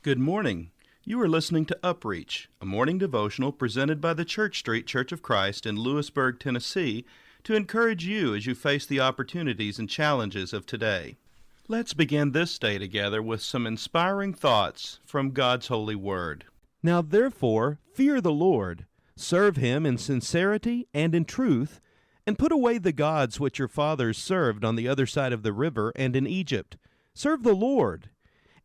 Good morning. You are listening to UpReach, a morning devotional presented by the Church Street Church of Christ in Lewisburg, Tennessee, to encourage you as you face the opportunities and challenges of today. Let's begin this day together with some inspiring thoughts from God's holy word. Now therefore fear the Lord, serve him in sincerity and in truth, and put away the gods which your fathers served on the other side of the river and in Egypt. Serve the Lord.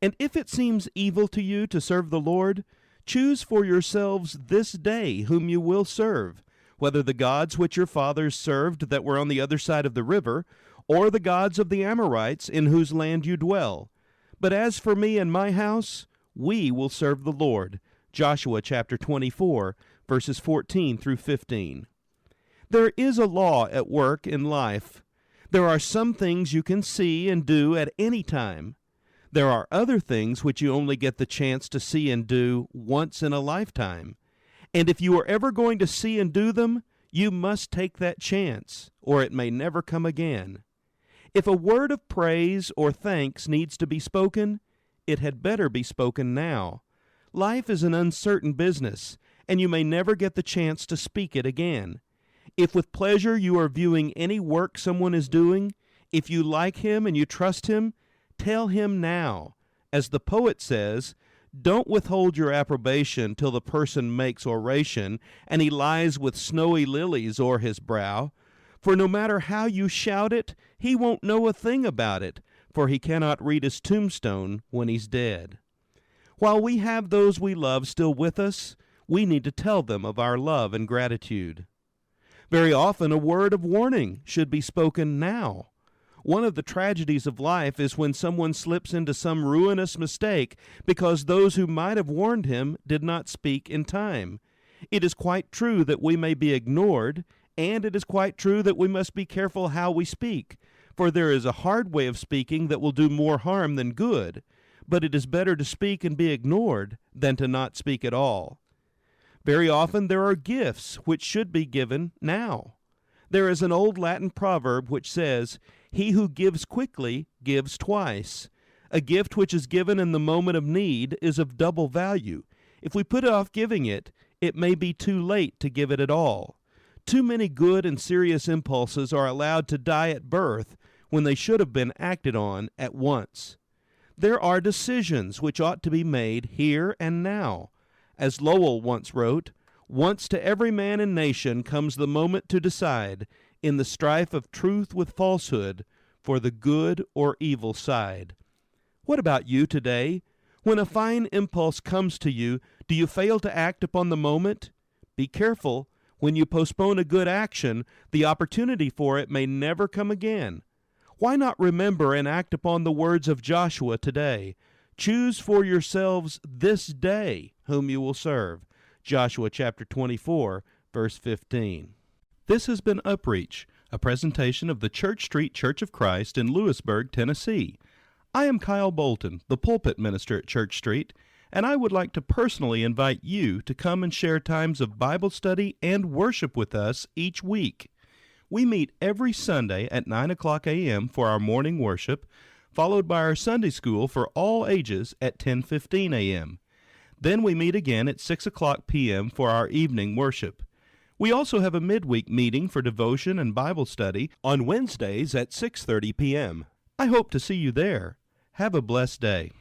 And if it seems evil to you to serve the Lord, choose for yourselves this day whom you will serve, whether the gods which your fathers served that were on the other side of the river, or the gods of the Amorites in whose land you dwell. But as for me and my house, we will serve the Lord. Joshua chapter 24, verses 14 through 15. There is a law at work in life. There are some things you can see and do at any time. There are other things which you only get the chance to see and do once in a lifetime. And if you are ever going to see and do them, you must take that chance, or it may never come again. If a word of praise or thanks needs to be spoken, it had better be spoken now. Life is an uncertain business, and you may never get the chance to speak it again. If with pleasure you are viewing any work someone is doing, if you like him and you trust him, tell him now. As the poet says, don't withhold your approbation till the person makes oration, and he lies with snowy lilies o'er his brow. For no matter how you shout it, he won't know a thing about it, for he cannot read his tombstone when he's dead. While we have those we love still with us, we need to tell them of our love and gratitude. Very often a word of warning should be spoken now. One of the tragedies of life is when someone slips into some ruinous mistake because those who might have warned him did not speak in time. It is quite true that we may be ignored, and it is quite true that we must be careful how we speak, for there is a hard way of speaking that will do more harm than good, but it is better to speak and be ignored than to not speak at all. Very often there are gifts which should be given now. There is an old Latin proverb which says, "He who gives quickly gives twice." A gift which is given in the moment of need is of double value. If we put off giving it, it may be too late to give it at all. Too many good and serious impulses are allowed to die at birth when they should have been acted on at once. There are decisions which ought to be made here and now. As Lowell once wrote, "Once to every man and nation comes the moment to decide, in the strife of truth with falsehood, for the good or evil side." What about you today? When a fine impulse comes to you, do you fail to act upon the moment? Be careful. When you postpone a good action, the opportunity for it may never come again. Why not remember and act upon the words of Joshua today? Choose for yourselves this day whom you will serve. Joshua chapter 24, verse 15. This has been UpReach, a presentation of the Church Street Church of Christ in Lewisburg, Tennessee. I am Kyle Bolton, the pulpit minister at Church Street, and I would like to personally invite you to come and share times of Bible study and worship with us each week. We meet every Sunday at 9 o'clock a.m. for our morning worship, followed by our Sunday school for all ages at 10:15 a.m. Then we meet again at 6 o'clock p.m. for our evening worship. We also have a midweek meeting for devotion and Bible study on Wednesdays at 6:30 p.m. I hope to see you there. Have a blessed day.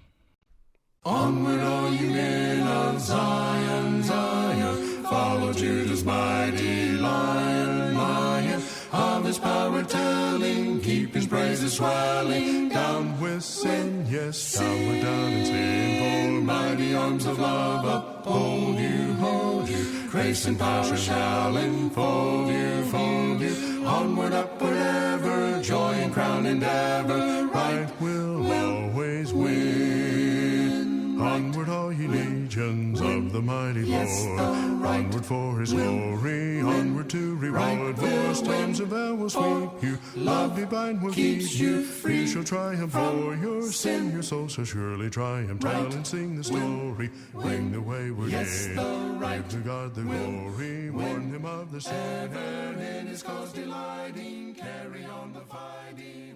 Onward, all you men of Zion, Zion, follow Judah's mighty lion, lion, of his power telling, keep his praises swelling. Down with sin, yes, downward, down in sin, for mighty arms of love uphold you, hold you. Grace and power shall enfold you, fold you. Onward, upward ever, joy and crown endeavor, right will always win. Onward, all ye legions of the mighty Lord. Onward for his glory, onward to reward. For storms of hell will sweep you, love divine will keep you free. You shall triumph for your sin, your soul shall surely triumph. Tell and sing the story, bring the wayward in. Give to God the glory, warn him of the sin. Ever in his cause delighting, carry on the fighting.